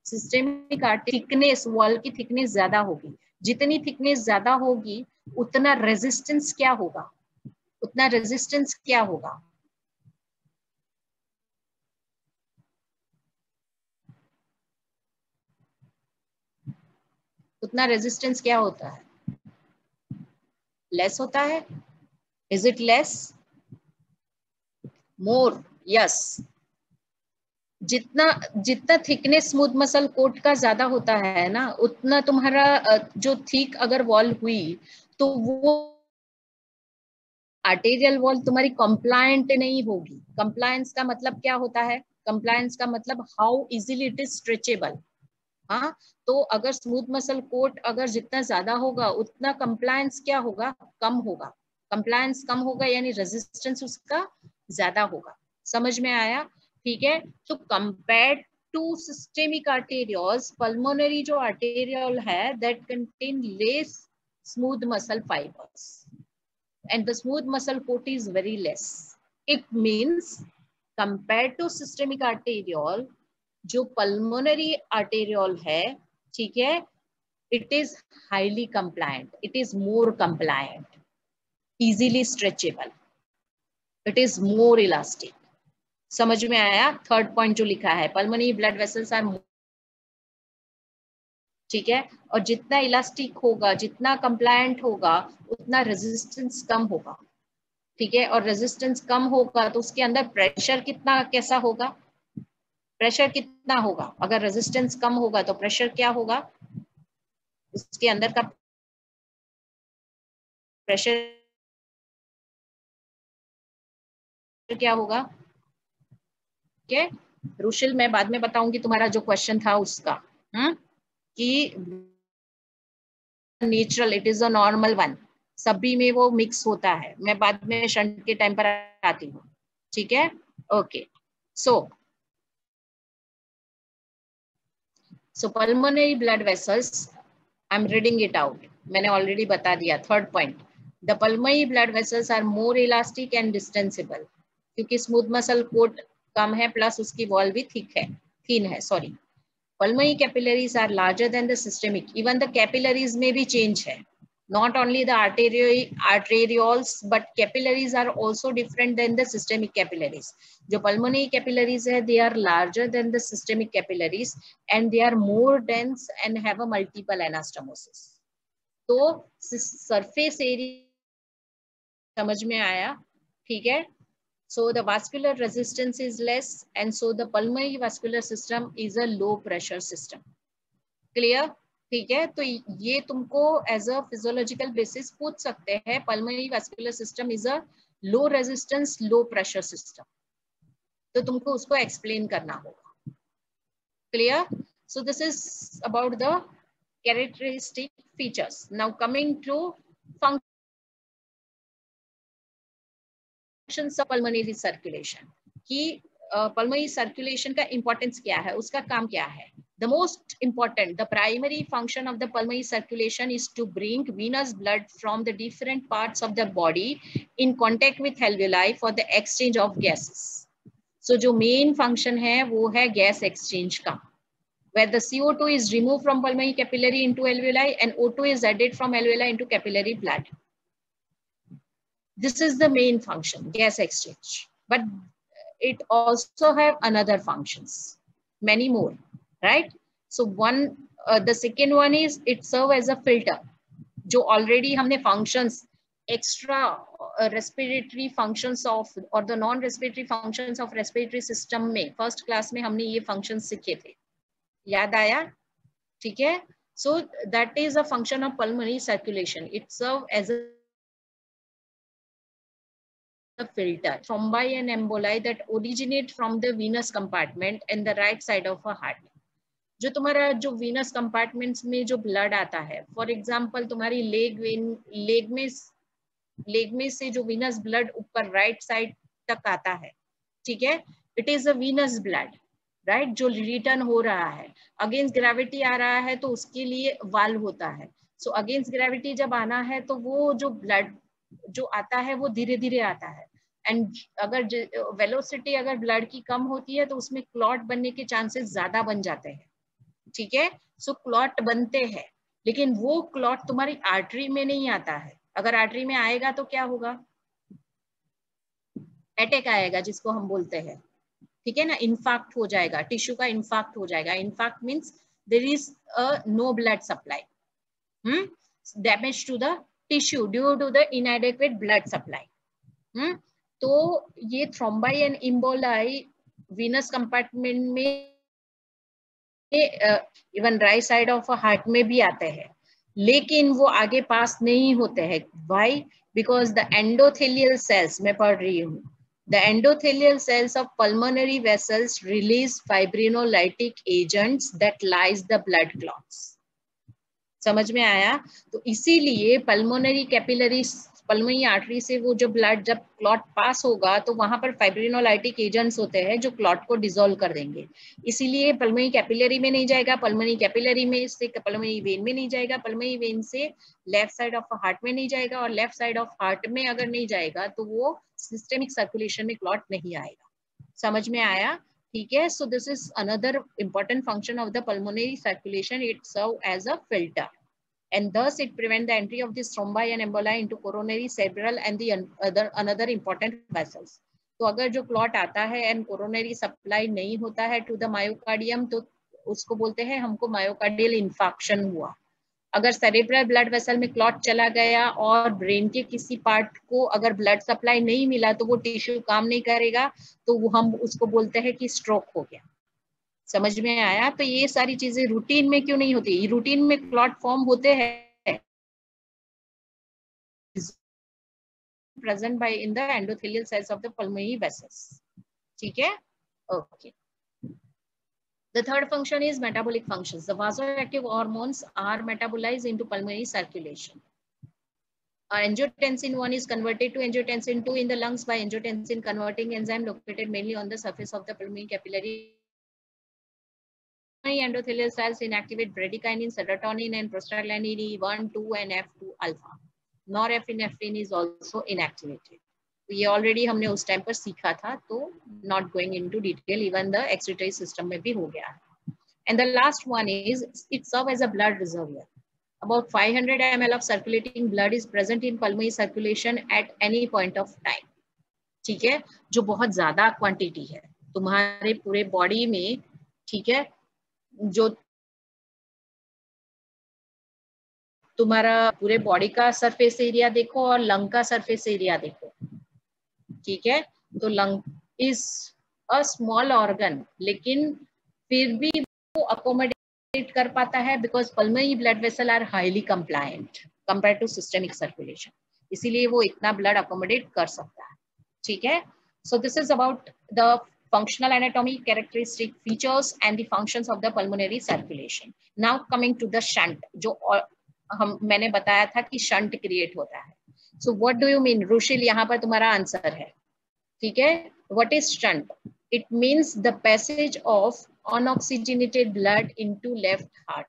Systemic thickness, wall की thickness ज्यादा होगी। जितनी थिकनेस ज्यादा होगी उतना रेजिस्टेंस क्या होगा, उतना रेजिस्टेंस क्या होगा? उतना रेजिस्टेंस क्या होता है? लेस होता है। Is it less? More? Yes. जितना जितना थिकनेस स्मूथ मसल कोट का ज्यादा होता है ना, उतना तुम्हारा जो थिक अगर वॉल हुई तो वो आर्टेरियल वॉल तुम्हारी कंप्लायंट नहीं होगी। कंप्लायंस का मतलब क्या होता है? कंप्लायंस का मतलब how easily it is stretchable. हाँ, तो अगर स्मूथ मसल कोट अगर जितना ज्यादा होगा उतना कंप्लायंस क्या होगा? कम होगा। कंप्लायंस कम होगा यानी रेजिस्टेंस उसका ज्यादा होगा। समझ में आया? ठीक है। तो compare to systemic arterioles, pulmonary जो आर्टेरियोल है that contain less smooth muscle fibres and the smooth muscle coat is very less. It means compared to systemic arteriole, जो pulmonary arteriole है, ठीक है, it is highly compliant, it is more compliant, easily stretchable, it is more elastic. समझ में आया? Third point जो लिखा है, pulmonary blood vessels are, ठीक है, और जितना इलास्टिक होगा, जितना कंप्लायंट होगा, उतना रेजिस्टेंस कम होगा। ठीक है, और रेजिस्टेंस कम होगा तो उसके अंदर प्रेशर कितना कैसा होगा? प्रेशर कितना होगा? अगर रेजिस्टेंस कम होगा तो प्रेशर क्या होगा? उसके अंदर का प्रेशर क्या होगा? ठीक है, रुशिल मैं बाद में बताऊंगी तुम्हारा जो क्वेश्चन था उसका, कि natural, it is a normal one, सभी में वो मिक्स होता है, मैं बाद में शंट के टाइम पर आती हूँ। ठीक है, okay. So pulmonary blood vessels, I am reading it out, मैंने ऑलरेडी बता दिया। Third point, the pulmonary blood vessels are more elastic and distensible, क्योंकि स्मूथ मसल कोट कम है प्लस उसकी वॉल भी थिक है, थीन है, sorry. Pulmonary capillaries are larger than the systemic. Even the capillaries में भी change है. Not only the arterioles, but capillaries are also different than the systemic capillaries. जो pulmonary capillaries है, they are larger than the systemic capillaries and they are more dense and have a multiple anastomosis. तो surface area समझ में आया? ठीक है। So the vascular resistance is less and so the pulmonary vascular system is a low pressure system. Clear? ठीक है, तो ये तुमको एज अ फिजियोलॉजिकल बेसिस पूछ सकते हैं, pulmonary vascular system is a low resistance low pressure system, तो तुमको उसको एक्सप्लेन करना होगा। Clear? So this is about the characteristic features. Now coming to functions of pulmonary circulation, कि पल्मोनरी सर्कुलेशन का इंपॉर्टेंस क्या है, उसका काम क्या है। The most important, the primary function of the pulmonary circulation is to bring venous blood from the different parts of the body in contact with alveoli for the exchange of gases. So जो main function है वो है gas exchange का, where the CO2 is removed from pulmonary capillary into alveoli and O2 is added from alveoli into capillary blood. This is the main function, gas exchange, but it also have another functions, many more, right? So one, the second one is it serve as a filter, जो already हमने functions extra respiratory functions of or the non respiratory functions of respiratory system में first class में हमने ये functions सीखे थे, याद आया? ठीक है, so that is a function of pulmonary circulation, it serve as a filter thrombi and emboli that originate from the venous compartment and the right side of a heart. जो तुम्हारा जो venous compartments में जो blood आता है, for example तुम्हारी leg में से जो venous blood ऊपर right side तक आता है, ठीक है, it is a venous blood, right, जो return हो रहा है, against gravity आ रहा है तो उसके लिए valve होता है, so against gravity जब आना है तो वो जो blood जो आता है वो धीरे धीरे आता है, एंड अगर वेलोसिटी अगर ब्लड की कम होती है तो उसमें क्लॉट बनने के चांसेस ज्यादा बन जाते हैं, ठीक है। सो क्लॉट बनते हैं, लेकिन वो क्लॉट तुम्हारी आर्टरी में नहीं आता है। अगर आर्टरी में आएगा तो क्या होगा? अटैक आएगा, जिसको हम बोलते हैं, ठीक है ना, इन्फाक्ट हो जाएगा, टिश्यू का इन्फाक्ट हो जाएगा। Infarct means there is no blood supply, damage to the tissue due to the inadequate blood supply. तो ये thrombi and emboli venous compartment में, even right side of heart में भी आते हैं, लेकिन वो आगे पास नहीं होते हैं। Why? Because the endothelial cells, मैं पढ़ रही हूँ, the endothelial cells of pulmonary vessels release फाइब्रिनोलाइटिक agents that lies the blood clots. समझ में आया? तो इसीलिए पल्मोनरी कैपिलरी, पल्मोनरी आर्टरी से वो जो ब्लड जब क्लॉट पास होगा तो वहां पर फाइब्रिनोलाइटिक एजेंट्स होते हैं जो क्लॉट को डिसॉल्व कर देंगे। इसीलिए पल्मोनरी कैपिलरी में नहीं जाएगा, पल्मोनरी कैपिलरी में से पल्मोनरी वेन में नहीं जाएगा, पल्मोनरी वेन से लेफ्ट साइड ऑफ हार्ट में नहीं जाएगा, और लेफ्ट साइड ऑफ हार्ट में अगर नहीं जाएगा तो वो सिस्टेमिक सर्कुलेशन में क्लॉट नहीं आएगा। समझ में आया? ठीक है। सो this is another important function of the pulmonary circulation. It serve as a filter, and thus it prevent the entry of this thrombi and emboli into coronary, cerebral and the another important vessels. तो अगर जो clot आता है and coronary supply नहीं होता है to the myocardium, तो उसको बोलते हैं हमको मायोकार्डियल इन्फाक्शन हुआ। अगर सेरेब्रल ब्लड वेसल में क्लॉट चला गया और ब्रेन के किसी पार्ट को अगर ब्लड सप्लाई नहीं मिला तो वो टिश्यू काम नहीं करेगा, तो वो हम उसको बोलते हैं कि स्ट्रोक हो गया। समझ में आया? तो ये सारी चीजें रूटीन में क्यों नहीं होती? रूटीन में क्लॉट फॉर्म होते हैं present by in the endothelial cells of the pulmonary vessels. ठीक है? Okay. The third function is metabolic functions. The vasoactive hormones are metabolized into pulmonary circulation. Angiotensin 1 is converted to angiotensin 2 in the lungs by angiotensin converting enzyme located mainly on the surface of the pulmonary capillary. Endothelial cells inactivate bradykinin, serotonin, and prostaglandin E1, 2, and F2 alpha. Norepinephrine is also inactivated. तो ये already हमने उस time पर सीखा था, तो not going into detail, even the excretory system में भी हो गया है। And the last one is it serve as a blood reservoir. About 500 ml of circulating blood is present in pulmonary circulation at any point of time. ठीक है, जो बहुत ज्यादा क्वांटिटी है तुम्हारे पूरे बॉडी में। ठीक है, जो तुम्हारा पूरे बॉडी का सरफेस एरिया देखो और लंग का सरफेस एरिया देखो। ठीक है, तो lung is a small organ, लेकिन फिर भी वो अकोमोडेट कर पाता है because pulmonary blood vessel are highly compliant compare to systemic circulation, इसीलिए वो इतना ब्लड अकोमोडेट कर सकता है। ठीक है, सो this is about the functional anatomy, characteristic features and the functions of the pulmonary circulation. Now coming to the shunt, जो मैंने बताया था कि शंट क्रिएट होता है। So what do you mean? Rushil, यहाँ पर तुम्हारा आंसर है। ठीक है, what is shunt? It means the passage of unoxygenated blood into left heart.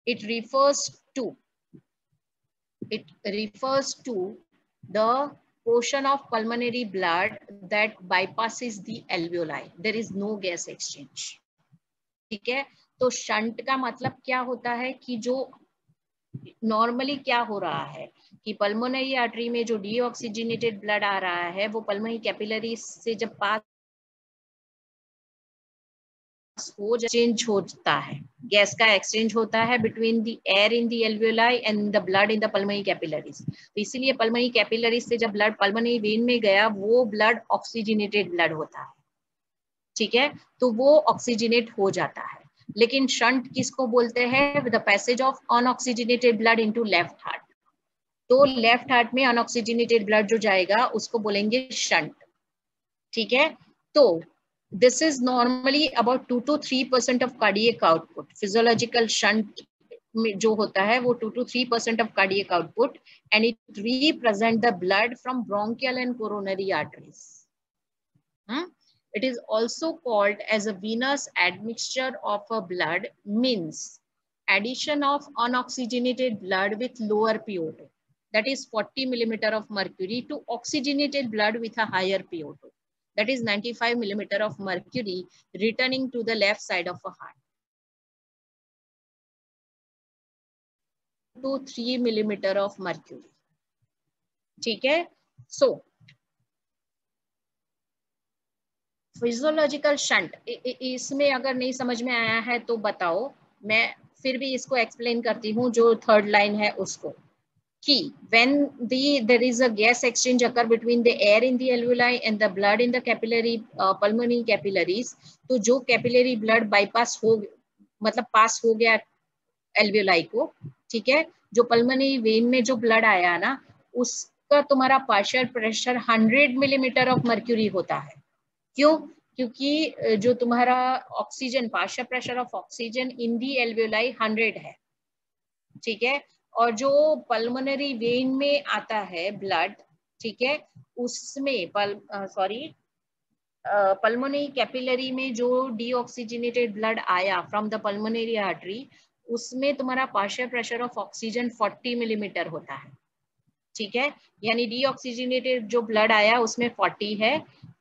It refers to the portion of pulmonary blood that bypasses the alveoli. There is no gas exchange. ठीक है, तो shunt का मतलब क्या होता है कि जो नॉर्मली क्या हो रहा है कि पल्मोनरी आर्टरी में जो डीऑक्सीजनेटेड ब्लड आ रहा है वो पल्मोनरी कैपिलरी से जब पास हो चेंज होता है, गैस का एक्सचेंज होता है between the air in the alveoli and the blood in the pulmonary capillaries. तो इसीलिए पल्मोनरी कैपिलरीज से जब ब्लड पल्मोनरी वेन में गया वो ब्लड ऑक्सीजनेटेड ब्लड होता है। ठीक है, तो वो ऑक्सीजनेट हो जाता है। लेकिन शंट किसको बोलते हैं? The passage of unoxygenated blood into left heart. तो लेफ्ट हार्ट में अनऑक्सीजनेटेड ब्लड जो जाएगा उसको बोलेंगे शंट। ठीक है, तो this is normally about 2 to 3% of cardiac output. Physiological shunt में जो होता है वो 2 to 3% of cardiac output, and it represent the blood from bronchial and coronary arteries. It is also called as a venous admixture of a blood, means addition of unoxygenated blood with lower PO2, that is 40 millimeter of mercury, to oxygenated blood with a higher PO2, that is 95 millimeter of mercury, returning to the left side of a heart. to 3 millimeter of mercury. ठीक है. So physiological shunt, इसमें अगर नहीं समझ में आया है तो बताओ, मैं फिर भी इसको एक्सप्लेन करती हूँ जो थर्ड लाइन है उसको, कि when there is a gas exchange occur between the air in the alveoli and the blood in the capillary pulmonary capillaries, तो जो कैपिलरी ब्लड बाईपास हो, मतलब पास हो गया एल्वियोलाई को, ठीक है, जो पल्मोनरी वेन में जो ब्लड आया ना, उसका तुम्हारा partial pressure 100 millimetre of mercury होता है. क्यों? क्योंकि जो तुम्हारा oxygen, partial pressure of oxygen in the alveoli 100 है, ठीक है, और जो पल्मोनरी वेन में आता है ब्लड, ठीक है, उसमें पल्मोनरी कैपिलरी में जो डीऑक्सीजनेटेड ब्लड आया फ्रॉम द पल्मोनरी आर्टरी, उसमें तुम्हारा partial pressure of oxygen 40 millimetre होता है, ठीक है, यानी डीऑक्सीजनेटेड जो ब्लड आया उसमें 40 है,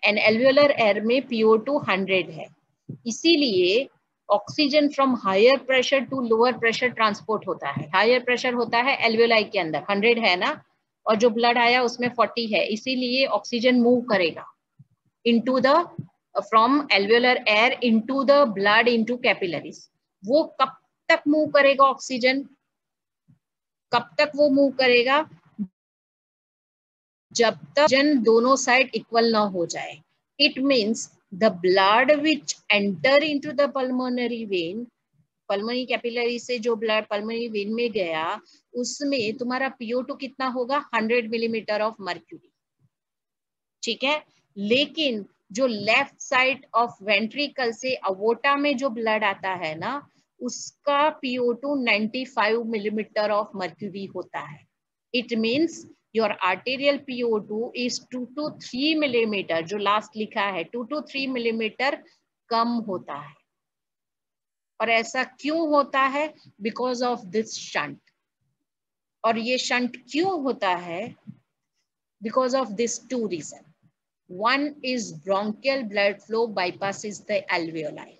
एंड एल्वियोलर एयर में PO2 100 है. इसीलिए oxygen from higher pressure to lower pressure transport होता है. हायर प्रेशर होता है एल्वियोलाई के अंदर 100 है ना, और जो ब्लड आया उसमें 40 है, इसीलिए ऑक्सीजन मूव करेगा into the from alveolar air into the blood into capillaries. वो कब तक मूव करेगा ऑक्सीजन? कब तक वो मूव करेगा? जब तक ऑक्सीजन दोनों साइड इक्वल ना हो जाए. It means the blood which enter into the pulmonary vein, pulmonary capillary से जो ब्लड पल्मोनरी वेन में गया, उसमें तुम्हारा PO2 कितना होगा? 100 मिलीमीटर ऑफ मर्क्यूरी, ठीक है. लेकिन जो लेफ्ट साइड ऑफ वेंट्रिकल से अवोटा में जो ब्लड आता है ना, उसका PO2 95 मिलीमीटर ऑफ मर्क्यूरी होता है. It means your arterial PO2 is 2 to 3 millimetre, जो लास्ट लिखा है 2 to 3 मिलीमीटर कम होता है. और ऐसा क्यों होता है? Because of this shunt. और ये शंट क्यों होता है? Because of this two reason. One is bronchial blood flow bypasses the alveoli.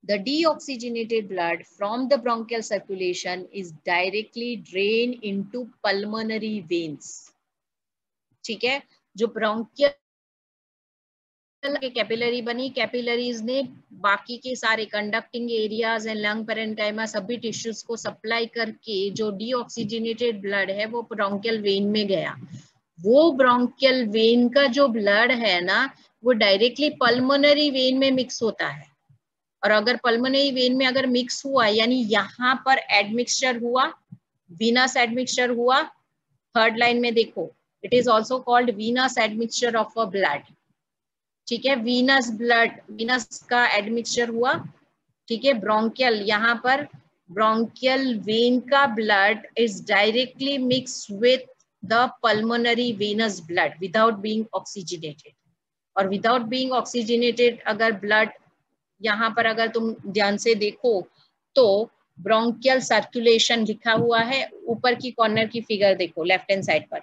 The deoxygenated blood from the bronchial circulation is directly drained into pulmonary veins. ठीक है, जो bronchial capillary बनी, capillaries ने बाकी के सारे conducting areas and lung parenchyma सभी tissues को सप्लाई करके जो डीऑक्सीजनेटेड ब्लड है वो ब्रोंकियल वेन में गया. वो ब्रोंकियल वेन का जो ब्लड है ना, वो डायरेक्टली पल्मोनरी वेन में मिक्स होता है. और अगर पल्मोनरी वेन में अगर मिक्स हुआ, यानी यहाँ पर एडमिक्सचर हुआ, वीनस एडमिक्सचर हुआ, थर्ड लाइन में देखो, it is also called Venus admixture of a blood, ठीक है. वीनस ब्लड, वीनस का एडमिक्सचर हुआ, ठीक है. ब्रोंकियल, यहाँ पर ब्रोंकियल वेन का blood is directly mix with the pulmonary venous blood without being oxygenated. और without being oxygenated अगर blood, यहाँ पर अगर तुम ध्यान से देखो तो bronchial circulation लिखा हुआ है, ऊपर की कॉर्नर की फिगर देखो लेफ्ट हैंड साइड पर,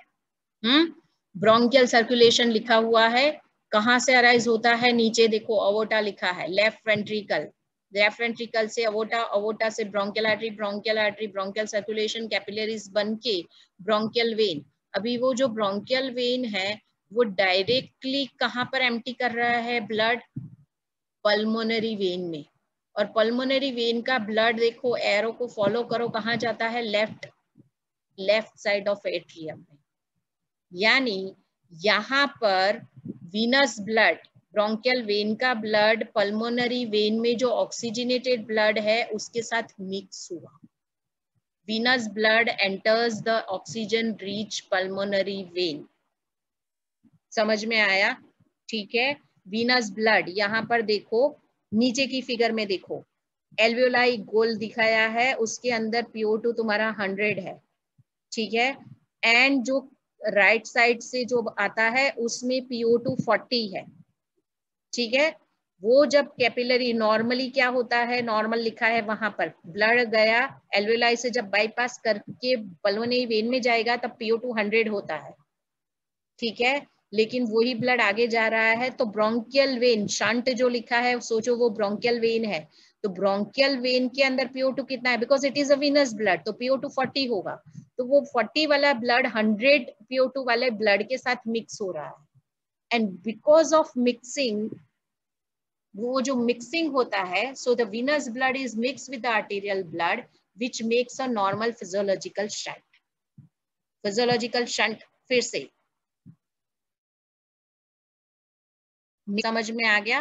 bronchial circulation लिखा हुआ है. कहाँ से अराइज होता है? नीचे देखो अवोटा लिखा है, लेफ्ट वेंट्रिकल, लेफ्ट वेंट्रिकल से अवोटा, अवोटा से bronchial artery, bronchial artery bronchial circulation, capillaries बन के ब्रोंकियल वेन. अभी वो जो ब्रोंकियल वेन है वो डायरेक्टली कहाँ पर एम्प्टी कर रहा है ब्लड? पल्मोनरी वेन में. और पल्मोनरी वेन का ब्लड देखो, एरो को फॉलो करो, कहाँ जाता है? लेफ्ट साइड ऑफ एट्रियम में. यानी यहाँ पर वीनस ब्लड, ब्रोंकियल वेन का ब्लड पल्मोनरी वेन में जो ऑक्सीजनेटेड ब्लड है उसके साथ मिक्स हुआ. Venous blood enters the oxygen rich pulmonary vein. समझ में आया? ठीक है. वीनस ब्लड, यहाँ पर देखो नीचे की फिगर में देखो, एल्वियोलाई गोल दिखाया है, उसके अंदर PO2 तुम्हारा 100 है, ठीक है. एंड जो राइट साइड से जो आता है उसमें PO2 40 है, ठीक है. वो जब कैपिलरी, नॉर्मली क्या होता है, नॉर्मल लिखा है वहां पर, ब्लड गया एल्वियोलाई से, जब बाईपास करके पल्मोनरी वेन में जाएगा तब PO2 100 होता है, ठीक है. लेकिन वही ब्लड आगे जा रहा है तो ब्रोंकियल वेन, शंट जो लिखा है सोचो वो ब्रोंकियल वेन है, तो ब्रोंकियल वेन के अंदर PO2 कितना है, because it is a venous blood, तो PO2 40 होगा, तो वो 40 वाला ब्लड 100 PO2 वाले ब्लड के साथ मिक्स हो रहा है, एंड बिकॉज ऑफ मिक्सिंग, वो जो मिक्सिंग होता है, so the venous blood is mix with the arterial blood which makes a normal physiological shunt. Physiological shunt फिर से समझ में आ गया,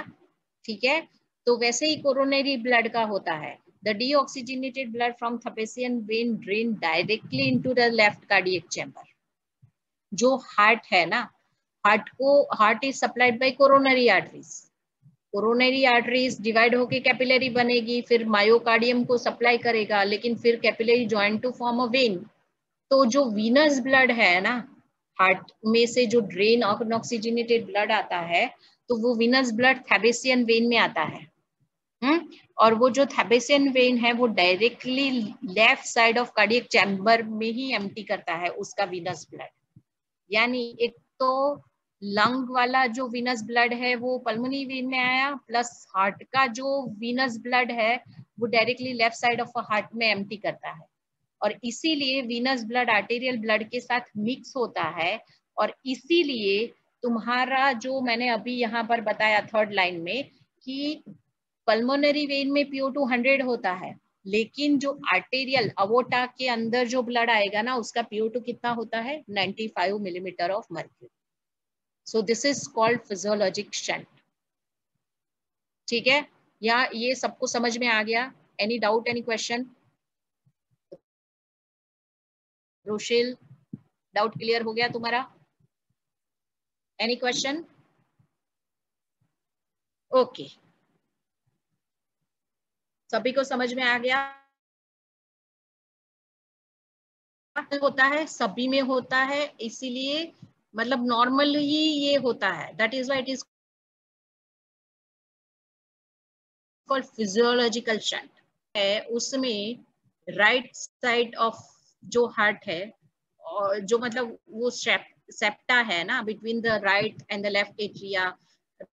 ठीक है। तो वैसे ही कोरोनरी ब्लड का होता है, the deoxygenated blood from Thebesian vein drain directly into the left cardiac chamber. जो हार्ट है ना, heart is supplied by coronary arteries, coronary arteries divide होके कैपिलरी बनेगी, फिर मायोकार्डियम को सप्लाई करेगा, लेकिन फिर capillary join to form a vein. तो जो वीनस ब्लड है ना, हार्ट में से जो ड्रेन अनऑक्सीजनेटेड ब्लड आता है, तो वो वीनस ब्लड थैबेसियन वेन में आता है। और वो जो थैबेसियन वेन है वो directly left side of cardiac chamber में ही एम्प्टी करता है उसका वीनस ब्लड। यानी एक तो लंग वाला जो वीनस ब्लड है वो पल्मोनी वेन में आया, प्लस हार्ट का जो वीनस ब्लड है वो directly left side of heart में एम्प्टी करता है, और इसीलिए वीनस ब्लड आर्टेरियल ब्लड के साथ मिक्स होता है, और इसीलिए तुम्हारा जो मैंने अभी यहाँ पर बताया थर्ड लाइन में कि पल्मोनरी वेन में PO2 100 होता है, लेकिन जो आर्टेरियल अवोटा के अंदर जो ब्लड आएगा ना उसका PO2 कितना होता है, 95 millimetre of mercury. So this is called physiologic shunt. ठीक है, या ये सबको समझ में आ गया? Any doubt, any question? Rochelle, doubt clear हो गया तुम्हारा? Any question? ओके, सभी को समझ में आ गया? होता है, सभी में होता है, इसीलिए मतलब नॉर्मल ही ये होता है, that is why it is called physiological shunt. है उसमें राइट साइड ऑफ जो हार्ट है, और जो मतलब वो सेप्टा है ना between the right and the left atria,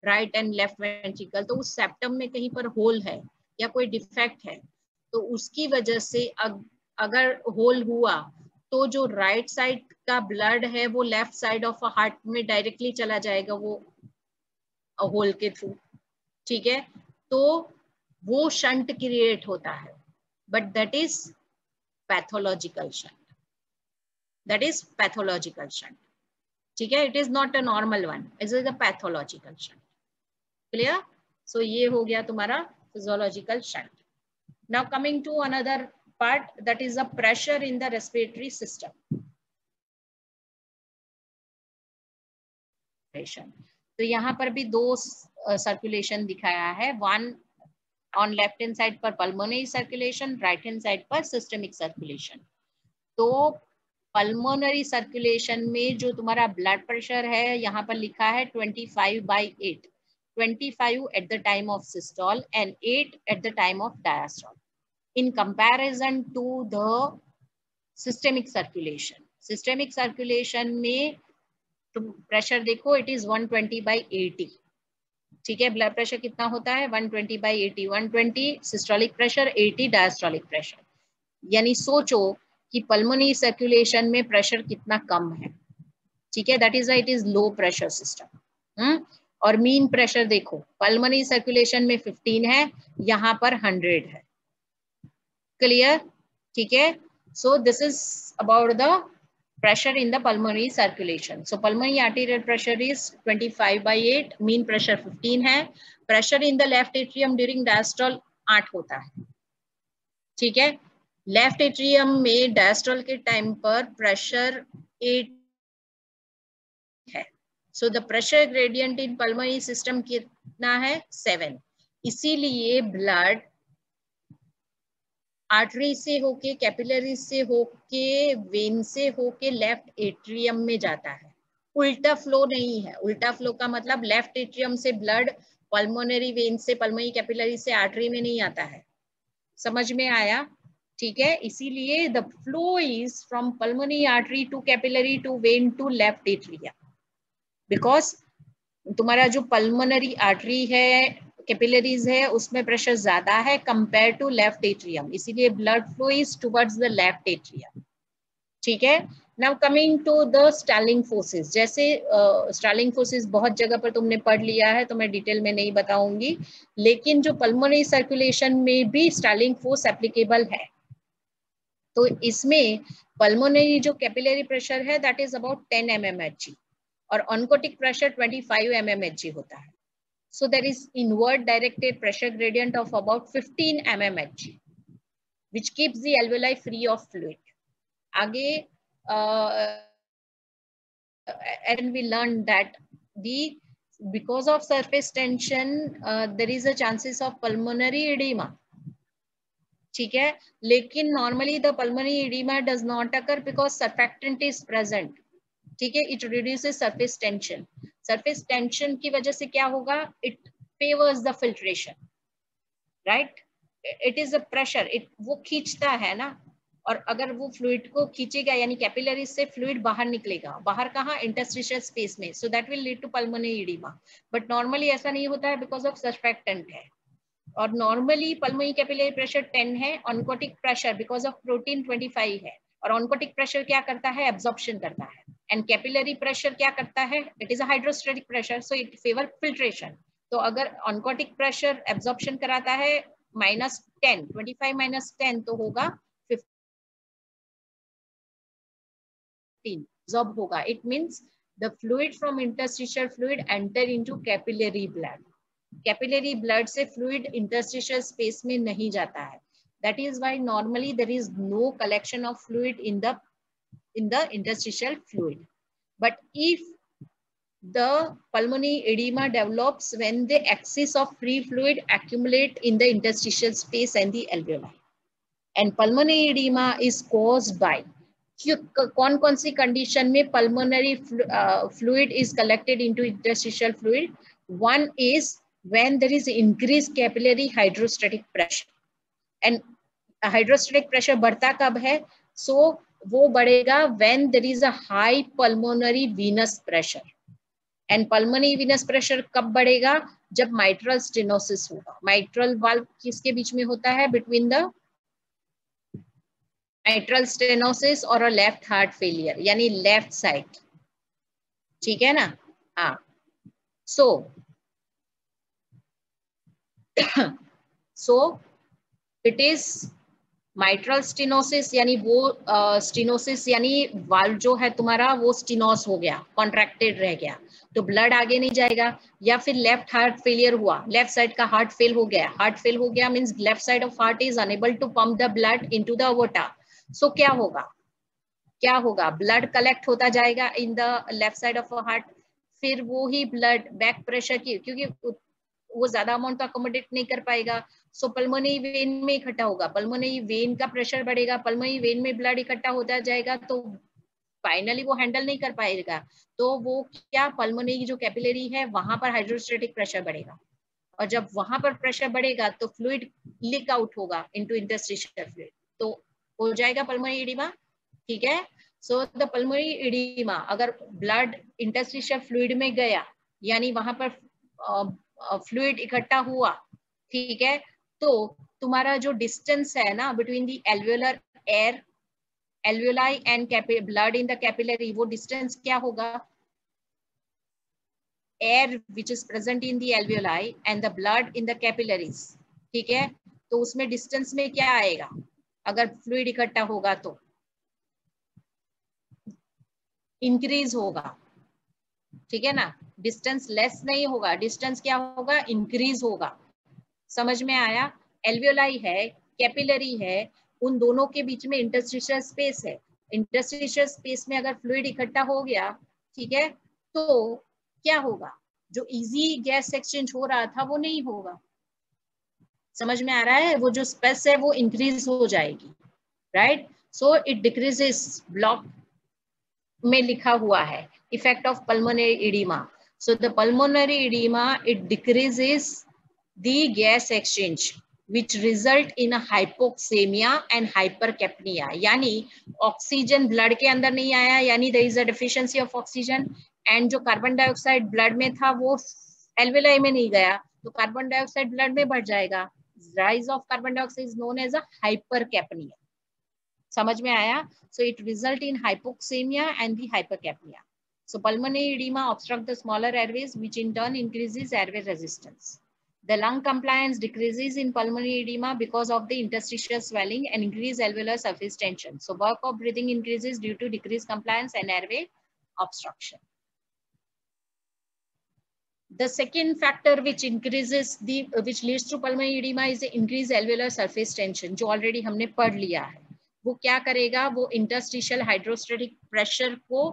right and left ventricle, तो उस सेप्टम में कहीं पर होल है या कोई डिफेक्ट है, तो उसकी वजह से अगर होल हुआ तो जो राइट साइड का ब्लड है वो लेफ्ट साइड ऑफ हार्ट में डायरेक्टली चला जाएगा वो होल के थ्रू। ठीक है, तो वो शंट क्रिएट होता है, but that is pathological shunt, that is pathological shunt. ठीक है, it is not a normal one, it is a pathological shunt. Clear? So ये हो गया तुम्हारा physiological shunt. Now coming to another part, that is a pressure in the respiratory system. तो यहाँ पर भी दो सर्कुलेशन दिखाया है, one on left hand side पर pulmonary circulation, right hand side पर सिस्टमिक सर्कुलेशन। तो पल्मोनरी सर्कुलेशन में जो तुम्हारा ब्लड प्रेशर है यहाँ पर लिखा है 25/8, 25 eight the time of systole and 8 eight the time of diastole, in comparison to the systemic circulation. Systemic circulation में तुम प्रेशर देखो, इट इज 120/80। ठीक है, ब्लड प्रेशर कितना होता है 120/80, 120 सिस्टोलिक प्रेशर, 80 डायस्टोलिक प्रेशर। यानी सोचो कि पल्मोनरी सर्कुलेशन में प्रेशर कितना कम है। ठीक है, that is why it is low pressure system. और मीन प्रेशर देखो, पल्मोनरी सर्कुलेशन में 15 है, यहाँ पर 100 है। क्लियर? ठीक है, so this is about the pressure in the pulmonary circulation. So pulmonary arterial pressure is 25/8, mean pressure 15 है, pressure in the left atrium during diastole 8 होता है। ठीक है, लेफ्ट एट्रियम में डायस्टोल के टाइम पर प्रेशर 8 है। So the pressure gradient in pulmonary system कितना है 7। इसीलिए ब्लड आर्टरी से होके, कैपिलरी से होके, वेन से होके लेफ्ट एट्रियम में जाता है, उल्टा फ्लो नहीं है। उल्टा फ्लो का मतलब लेफ्ट एट्रियम से ब्लड पल्मोनरी वेन से, पल्मोनरी कैपिलरी से आर्टरी में नहीं आता है। समझ में आया? ठीक है, इसीलिए the flow is from pulmonary artery to capillary to vein to left atrium, because तुम्हारा जो पल्मोनरी आर्टरी है कैपिलरीज है उसमें प्रेशर ज्यादा है कंपेयर टू लेफ्ट एट्रियम, इसीलिए blood flow is towards the left atrium. ठीक है, now coming to the Starling forces. जैसे स्टालिंग फोर्सेस बहुत जगह पर तुमने पढ़ लिया है तो मैं डिटेल में नहीं बताऊंगी, लेकिन जो पल्मोनरी सर्कुलेशन में भी स्टालिंग फोर्स एप्लीकेबल है। तो इसमें पल्मोनरी जो कैपिलरी प्रेशर है दैट इज अबाउट 10 mmHg और ऑनकोटिक प्रेशर 25 mmHg होता है। So there is inward directed pressure gradient of about 15 mmHg, which keeps the alveoli free of fluid. आगे and we learned that because of surface tension there is a chances of pulmonary edema. ठीक है, लेकिन normally the pulmonary edema does not occur because surfactant is present. ठीक है, it reduces surface tension. Surface tension की वजह से क्या होगा, it favors the filtration, right? It is a pressure, वो खींचता है ना, और अगर वो फ्लूइड को खींचेगा यानी कैपिलरी से फ्लूइड बाहर निकलेगा, बाहर कहाँ, इंटरस्टिशियल स्पेस में, so that will lead to pulmonary oedema. But normally ऐसा नहीं होता है बिकॉज ऑफ सर्फेक्टेंट है। और नॉर्मली पल्मोनरी कैपिलरी प्रेशर 10 है, oncotic pressure because of protein 25 है। और ऑनकोटिक प्रेशर क्या करता है, एब्जॉर्प्शन करता है, एंड कैपिलरी प्रेशर क्या करता है, it is a hydrostatic pressure, so it favour filtration. तो अगर ऑनकोटिक प्रेशर एब्जॉर्प्शन कराता है -10, 25 - 10 तो होगा 15 absorb होगा। It means the fluid from interstitial fluid enter into capillary blood. Capillary blood से fluid interstitial space में नहीं जाता है। That is why normally there is no collection of fluid in the interstitial fluid. But if the pulmonary edema develops when the excess of free fluid accumulate in the interstitial space and the alveoli, and pulmonary edema is caused by कौन कौन सी condition में pulmonary fluid is collected into interstitial fluid. One is when there is increase capillary hydrostatic pressure, and hydrostatic pressure बढ़ता कब है, so वो बढ़ेगा when there is a high pulmonary venous pressure. And pulmonary venous pressure कब बढ़ेगा, जब mitral stenosis होगा। Mitral valve किसके बीच में होता है, बिटवीन द mitral stenosis और लेफ्ट हार्ट फेलियर, यानी लेफ्ट साइड। ठीक है ना, हाँ। So it is mitral stenosis, यानी वो स्टेनोसिस यानी वाल्व जो है तुम्हारा वो स्टेनोस हो गया, कॉन्ट्रैक्टेड रह गया, तो ब्लड आगे नहीं जाएगा। या फिर लेफ्ट हार्ट फेलियर हुआ, लेफ्ट साइड का हार्ट फेल हो गया। हार्ट फेल हो गया means left side of heart is unable to pump the blood into the aorta. So क्या होगा, ब्लड कलेक्ट होता जाएगा in the left side of heart, फिर वो ही ब्लड बैक प्रेशर की, क्योंकि वो ज्यादा अमाउंट तो अकोमोडेट नहीं कर पाएगा, सो पल्मोनरी वेन में इकट्ठा होगा, पल्मोनरी वेन का प्रेशर बढ़ेगा, पल्मोनरी वेन में ब्लड इकट्ठा होता जाएगा, तो फाइनली वो हैंडल नहीं कर पाएगा, तो वो क्या, पल्मोनरी जो कैपिलरी है वहां पर हाइड्रोस्टैटिक प्रेशर बढ़ेगा, और जब वहां पर प्रेशर बढ़ेगा तो फ्लूइड लीक आउट होगा इनटू इंटरस्टिशियल फ्लूइड, तो हो जाएगा पल्मोनरी एडिमा। ठीक है, सो द पल्मोनरी एडिमा, अगर ब्लड इंटरस्टिशियल फ्लूइड में गया यानी वहां पर फ्लूइड इकट्ठा हुआ, ठीक है, तो तुम्हारा जो डिस्टेंस है ना between the alveolar air, alveoli and blood in the capillary, वो डिस्टेंस क्या होगा, air which is present in the alveoli and the blood in the capillaries। ठीक है, तो उसमें डिस्टेंस में क्या आएगा, अगर फ्लूइड इकट्ठा होगा तो इंक्रीज होगा। ठीक है ना, डिस्टेंस लेस नहीं होगा, डिस्टेंस क्या होगा, इंक्रीज होगा। समझ में आया, एल्वेलाई है, कैपिलरी है, उन दोनों के बीच में इंटरस्टिशियल स्पेस है, इंटरस्टिशियल स्पेस में अगर फ्लूइड इकट्ठा हो गया, ठीक है, तो क्या होगा, जो इजी गैस एक्सचेंज हो रहा था वो नहीं होगा। समझ में आ रहा है, वो जो स्पेस है वो इंक्रीज हो जाएगी, right. So it decreases, block में लिखा हुआ है effect of pulmonary oedema. So the pulmonary oedema it decreases the gas exchange which result in a hypoxemia and hypercapnia, यानी ऑक्सीजन ब्लड के अंदर नहीं आया, यानी there is a deficiency of oxygen, and जो कार्बन डाइऑक्साइड ब्लड में था वो एल्वेलाई में नहीं गया, तो कार्बन डाइऑक्साइड ब्लड में बढ़ जाएगा. Rise of carbon dioxide is known as a hypercapnia. समझ में आया? So it result in hypoxemia and the hypercapnia. So pulmonary edema obstruct the smaller airways, which in turn increases airway resistance. The lung compliance decreases in pulmonary edema because of the interstitial swelling and increased alveolar surface tension. So work of breathing increases due to decreased compliance and airway obstruction. The second factor which which leads to pulmonary edema is the increased alveolar surface tension, जो already हमने पढ़ लिया है. वो क्या करेगा? वो interstitial hydrostatic pressure को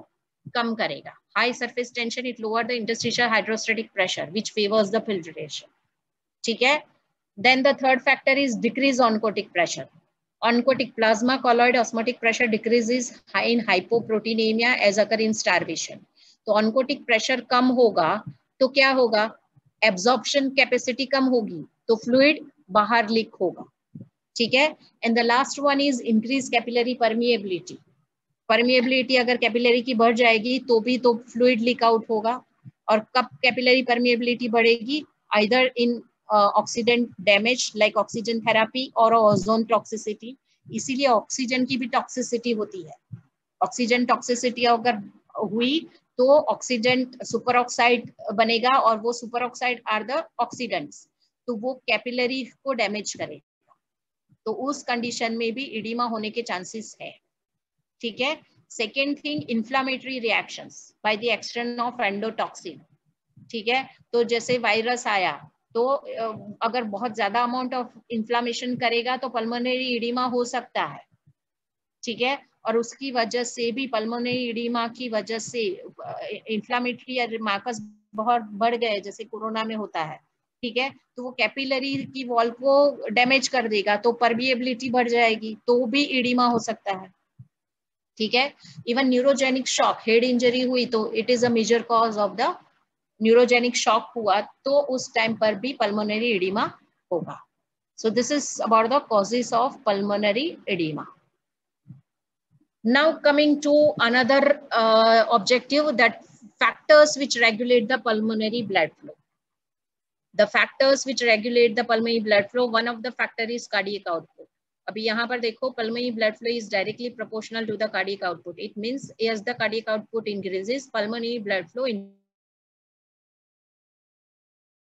कम करेगा. High surface tension it lower the interstitial hydrostatic pressure which favors the filtration. ठीक है? Then the third factor is decrease oncotic pressure. Oncotic plasma colloid osmotic pressure decreases in hypoproteinemia as occur in starvation. तो oncotic pressure कम होगा तो क्या होगा? Absorption capacity कम होगी तो fluid बाहर लीक होगा. ठीक है? And the last one is increase capillary permeability. Permeability अगर कैपिलरी की बढ़ जाएगी तो भी तो फ्लूइड लीक आउट होगा. और कब कैपिलरी परमिएबिलिटी बढ़ेगी? Either in oxidant damage like oxygen therapy और ओजोन टॉक्सिसिटी. इसीलिए ऑक्सीजन की भी टॉक्सिसिटी होती है. ऑक्सीजन टॉक्सिसिटी अगर हुई तो ऑक्सीजन सुपर ऑक्साइड बनेगा और वो superoxide are the oxidants, तो वो कैपिलरी को डैमेज करेगा. तो उस कंडीशन में भी इडिमा होने के चांसेस है. ठीक है? Second thing, inflammatory reactions by the action of endotoxin. ठीक है? तो जैसे वायरस आया तो अगर बहुत ज्यादा अमाउंट ऑफ इन्फ्लामेशन करेगा तो पल्मोनरी इडिमा हो सकता है. ठीक है? और उसकी वजह से भी पल्मोनरी इडिमा की वजह से इन्फ्लामेटरी मार्कर्स बहुत बढ़ गए जैसे कोरोना में होता है. ठीक है? तो वो कैपिलरी की वॉल को डैमेज कर देगा तो परमिएबिलिटी बढ़ जाएगी तो भी इडिमा हो सकता है. ठीक है? Even neurogenic shock, head injury हुई तो it is a major cause of the neurogenic shock हुआ तो उस टाइम पर भी पल्मोनरी एडिमा होगा. So this is about the causes of pulmonary oedema. Now coming to another objective, that factors which regulate the pulmonary blood flow. The factors which regulate the pulmonary blood flow, one of the factor is cardiac output. अभी यहाँ पर देखो pulmonary blood flow is directly proportional to the cardiac output. It means as the cardiac output increases, pulmonary blood flow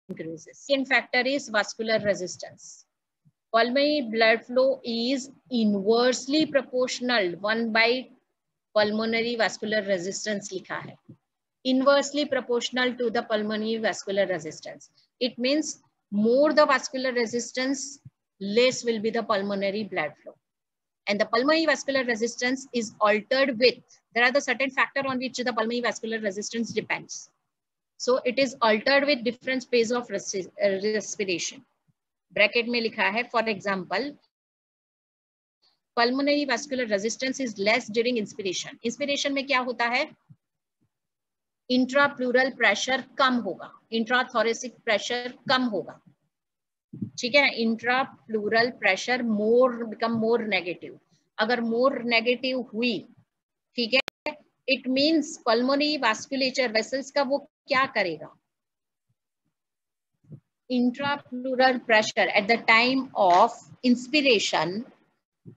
increases. Second factor is vascular resistance. Pulmonary blood flow is inversely proportional 1 by pulmonary vascular resistance लिखा है. Inversely proportional to the pulmonary vascular resistance. It means more the vascular resistance, less will be the pulmonary blood flow. And the pulmonary vascular resistance is altered with, there are the certain factor on which the pulmonary vascular resistance depends. So it is altered with different phase of respiration. Bracket में लिखा है, for example, pulmonary vascular resistance is less during inspiration. Inspiration में क्या होता है? Intrapleural pressure कम होगा, intrathoracic pressure कम होगा. ठीक है? Intrapleural pressure become more negative. अगर मोर नेगेटिव हुई, ठीक है, it means pulmonary vasculature vessels का वो क्या करेगा? Intrapleural pressure at the time of inspiration,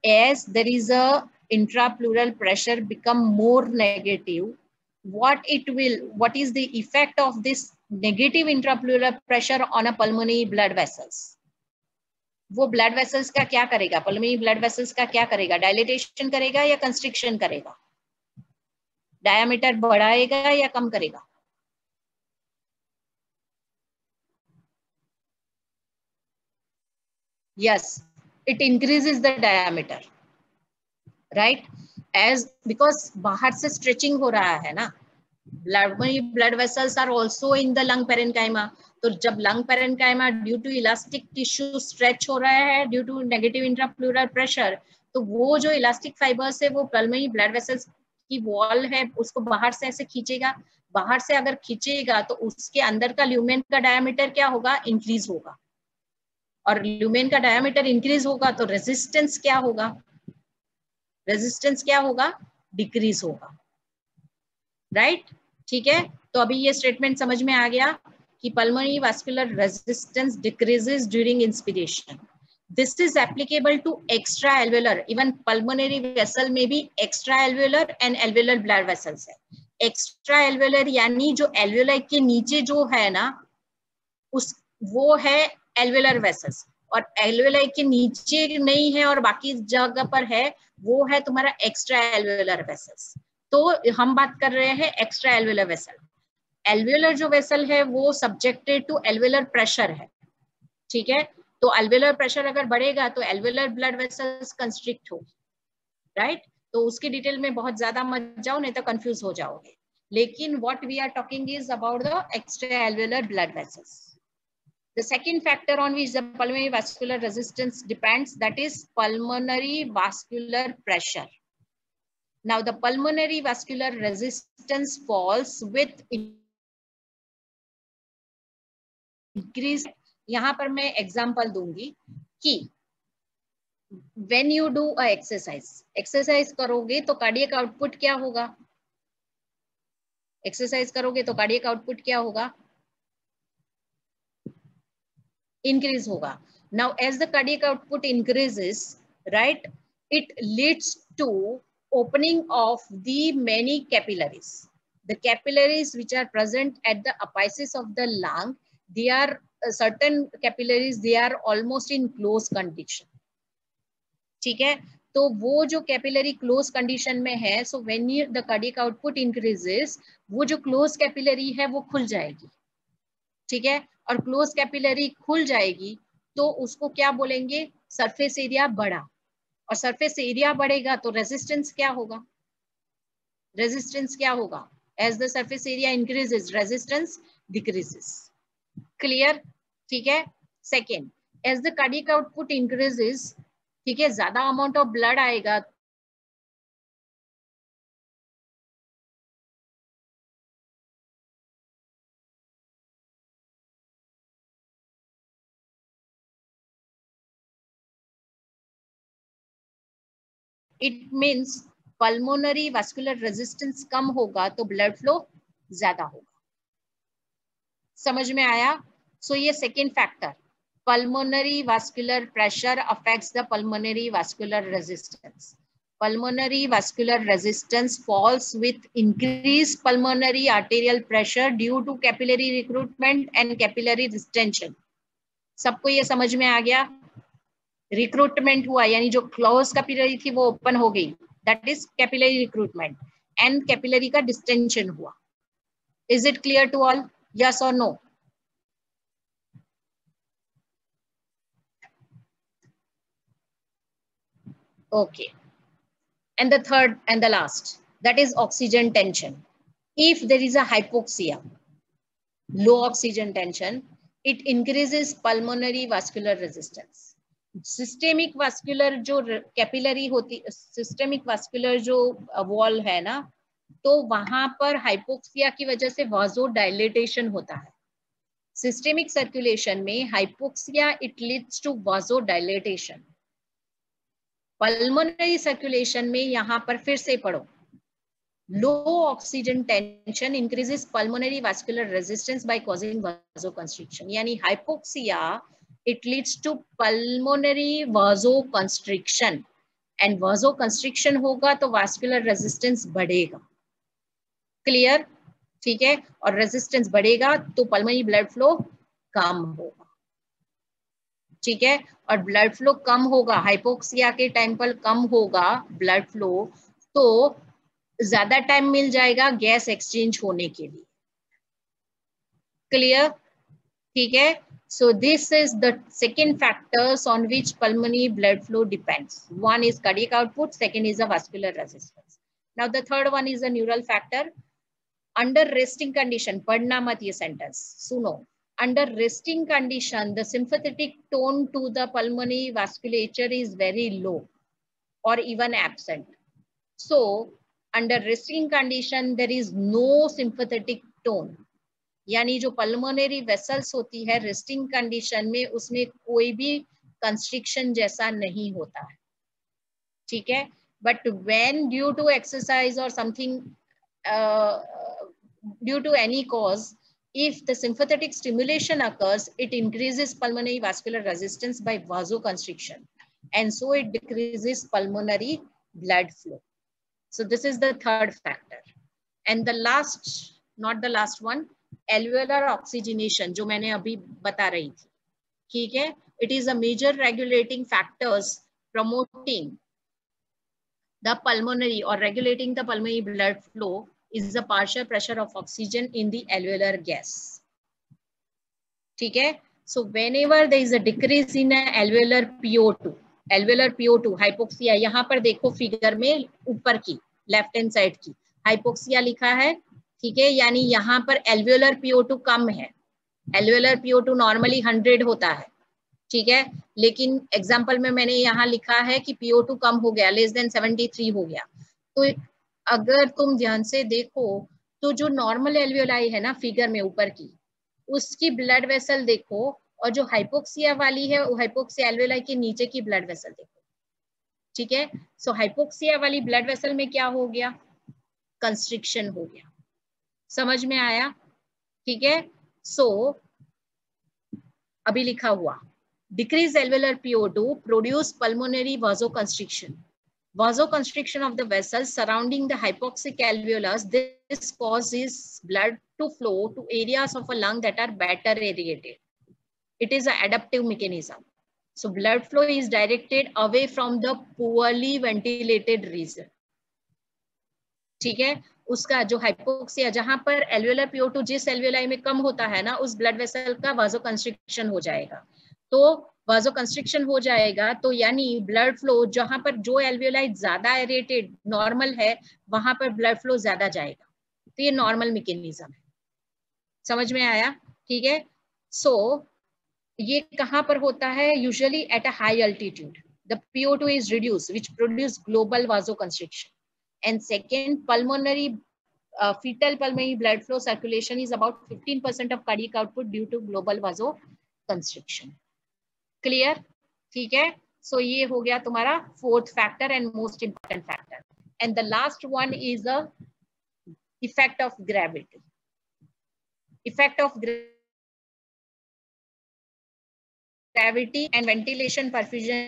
as there is a intrapleural pressure become more negative, what is the effect of this negative intrapleural pressure on a pulmonary blood vessels? वो blood vessels का क्या करेगा? pulmonary blood vessels का क्या करेगा? dilatation करेगा या constriction करेगा? diameter बढ़ाएगा या कम करेगा? yes, it increases the diameter, right? as because बाहर से stretching हो रहा है ना. blood vessels are also in the lung parenchyma. तो जब lung parenchyma due to elastic tissue stretch हो रहा है due to negative intrapleural pressure, तो वो जो elastic fibers है वो pulmonary blood vessels की wall है उसको बाहर से ऐसे खींचेगा. बाहर से अगर खींचेगा तो उसके अंदर का lumen का diameter क्या होगा? इंक्रीज होगा. और lumen का diameter इंक्रीज होगा तो resistance क्या होगा? रेजिस्टेंस क्या होगा? डिक्रीज होगा. राइट? ठीक है? तो अभी ये स्टेटमेंट समझ में आ गया कि pulmonary vascular resistance decreases during inspiration. This is applicable to extra-alveolar. Even pulmonary vessel में भी extra-alveolar and alveolar blood vessels है. Extra-alveolar यानी जो alveoli के नीचे जो है ना, उस वो है alveolar vessels. और alveoli के नीचे नहीं है और बाकी जगह पर है, वो है तुम्हारा extra-alveolar vessels. तो हम बात कर रहे हैं extra-alveolar vessel. Alveolar जो vessel है वो subjected to alveolar pressure है, ठीक है. तो alveolar pressure अगर बढ़ेगा तो alveolar blood vessels constrict होगी, राइट. तो उसकी डिटेल में बहुत ज्यादा मत जाओ, नहीं तो कंफ्यूज हो जाओगे. लेकिन what we are talking is about the extra-alveolar blood vessels. The second factor on which the pulmonary vascular resistance depends, that is pulmonary vascular pressure. Now the pulmonary vascular resistance falls with increase. यहाँ पर मैं example दूंगी कि when you do a exercise करोगे तो cardiac output क्या होगा. Exercise करोगे तो कार्डियक आउटपुट क्या होगा, इंक्रीज होगा. Now as the cardiac output increases, right, it leads to opening of the many capillaries. The capillaries which are present at the apices of the lung, they are certain capillaries, they are almost in close condition. ठीक है. तो वो जो capillary close condition में है, so when the cardiac output increases, वो जो close capillary है वो खुल जाएगी, ठीक है. और क्लोज कैपिलरी खुल जाएगी तो उसको क्या बोलेंगे, सरफेस एरिया बढ़ा. और सरफेस एरिया बढ़ेगा तो रेजिस्टेंस क्या होगा, रेजिस्टेंस क्या होगा, as the surface area increases resistance decreases. Clear, ठीक है. Second, as the cardiac output increases, ठीक है, ज्यादा अमाउंट ऑफ ब्लड आएगा it means pulmonary vascular resistance कम होगा तो ब्लड फ्लो ज्यादा होगा. समझ में आया. सो ये second factor, pulmonary vascular pressure affects the pulmonary vascular resistance. Pulmonary vascular resistance falls with increased pulmonary arterial pressure due to capillary recruitment and capillary distension. सबको ये समझ में आ गया. रिक्रूटमेंट हुआ यानी जो क्लोज कैपिलरी थी वो ओपन हो गई, that is capillary recruitment, and capillary का डिस्टेंशन हुआ. Is it clear to all, yes और no? Okay. And the third and the last, that is oxygen tension. If there is a hypoxia, low oxygen tension, it increases pulmonary vascular resistance. Systemic vascular जो capillary होती, systemic vascular जो wall है ना, तो वहां पर hypoxia की वजह से वाजो डायलेटेशन होता है. सिस्टेमिक सर्कुलेशन में hypoxia it leads to vasodilatation. Pulmonary circulation में यहां पर फिर से पढ़ो, low oxygen tension increases pulmonary vascular resistance by causing vasoconstriction. यानी hypoxia it leads to pulmonary vasoconstriction, and vasoconstriction होगा तो vascular resistance बढ़ेगा. क्लियर, ठीक है. और रेजिस्टेंस बढ़ेगा तो pulmonary blood flow कम होगा, ठीक है. और ब्लड फ्लो कम होगा, हाइपोक्सिया के टाइम पर कम होगा ब्लड फ्लो, तो ज्यादा टाइम मिल जाएगा गैस एक्सचेंज होने के लिए. क्लियर, ठीक है. So this is the second factors on which pulmonary blood flow depends. One is cardiac output, second is the vascular resistance. Now the third one is the neural factor. Under resting condition, पढ़ना मत ये sentence, सुनो. Under resting condition, the sympathetic tone to the pulmonary vasculature is very low or even absent. So under resting condition, there is no sympathetic tone. यानी जो pulmonary vessels होती है resting condition में, उसमें कोई भी कंस्ट्रिक्शन जैसा नहीं होता है, ठीक है. But when due to exercise और something, due to any cause, If the sympathetic stimulation occurs, it increases pulmonary vascular resistance by vasoconstriction, and so it decreases pulmonary blood flow. So this is the third factor. And the last, not the last one, alveolar oxygenation, जो मैंने अभी बता रही थी, ठीक है? It is a major regulating factors promoting the pulmonary or regulating the pulmonary blood flow is the partial pressure of oxygen in the alveolar gas. ठीक है? So whenever there is a decrease in alveolar PO2 hypoxia, यहाँ पर देखो figure में ऊपर की left hand side की hypoxia लिखा है, ठीक है? यानी यहाँ पर एल्वेलर PO2 कम है. एल्वेलर PO2 नॉर्मली 100 होता है, ठीक है? लेकिन एग्जाम्पल में मैंने यहाँ लिखा है कि PO2 कम हो गया, लेस देन 73 हो गया. तो अगर तुम ध्यान से देखो तो जो नॉर्मल एल्वेलाई है ना फिगर में ऊपर की, उसकी ब्लड वेसल देखो, और जो हाइपोक्सिया वाली है वो हाइपोक्सिया एल्वेलाई के नीचे की ब्लड वेसल देखो, ठीक है? सो हाइपोक्सिया वाली ब्लड वेसल में क्या हो गया? कंस्ट्रिक्शन हो गया. समझ में आया? ठीक है? सो अभी लिखा हुआ decreased alveolar PO2 produce pulmonary vasoconstriction. Vasoconstriction of the vessels surrounding the hypoxic alveolus. This causes blood to flow to areas of a lung that are better aerated. It is an adaptive mechanism. So blood flow is directed away from the poorly ventilated region. ठीक है? उसका जो hypoxia, जहां पर alveolar PO2 जिस alveoli में कम होता है ना, उस ब्लड वेसल का वाजोकंस्ट्रिक्शन हो जाएगा. तो वाजोकंस्ट्रिक्शन हो जाएगा तो यानी ब्लड फ्लो जहां पर जो एल्वेलाई ज्यादा एरेटेड नॉर्मल है वहां पर ब्लड फ्लो ज्यादा जाएगा. तो ये नॉर्मल मैकेनिज्म है. समझ में आया? ठीक है? सो ये कहां पर होता है? Usually at a high altitude the PO2 is reduced which produce global vasoconstriction. And second, pulmonary fetal pulmonary blood flow circulation is about 15% of cardiac output due to global vasoconstriction. Clear? ठीक है? So ये हो गया तुम्हारा fourth factor and most important factor. And the last one is the effect of gravity. Effect of gravity and ventilation perfusion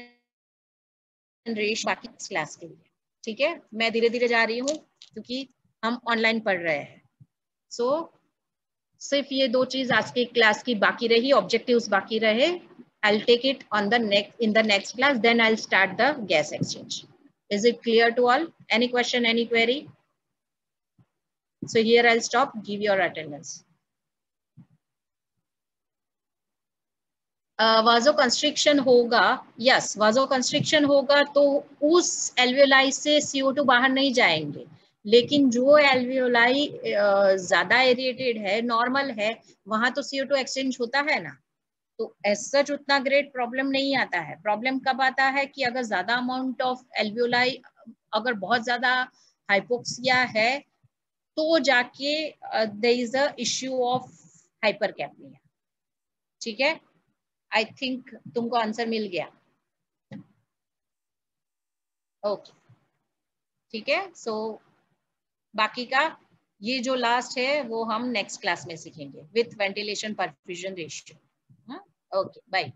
ratio बाकी class के लिए. ठीक है? मैं धीरे धीरे जा रही हूँ क्योंकि हम ऑनलाइन पढ़ रहे हैं. सो सिर्फ ये दो चीज आज की क्लास की बाकी रही, ऑब्जेक्टिव्स बाकी रहे. I will take it on the next in the next class, then I will start the gas exchange. Is it clear to all? Any question, any query? So here I will stop. Give your attendance. Vasoconstriction होगा, yes वाजोकंस्ट्रिक्शन होगा तो उस alveoli से CO2 बाहर नहीं जाएंगे, लेकिन जो एल्वेओलाई ज्यादा एरिएटेड है, नॉर्मल है, वहां तो CO2 एक्सचेंज होता है ना. तो एज सच उतना ग्रेट प्रॉब्लम नहीं आता है. प्रॉब्लम कब आता है कि अगर ज्यादा अमाउंट ऑफ एल्वेओलाई, अगर बहुत ज्यादा हाइपोक्सिया है तो जाके there is a issue of hypercapnia. ठीक है? आई थिंक तुमको आंसर मिल गया. ओके, ठीक है. सो बाकी का ये जो लास्ट है वो हम नेक्स्ट क्लास में सीखेंगे with ventilation perfusion ratio. Okay, bye.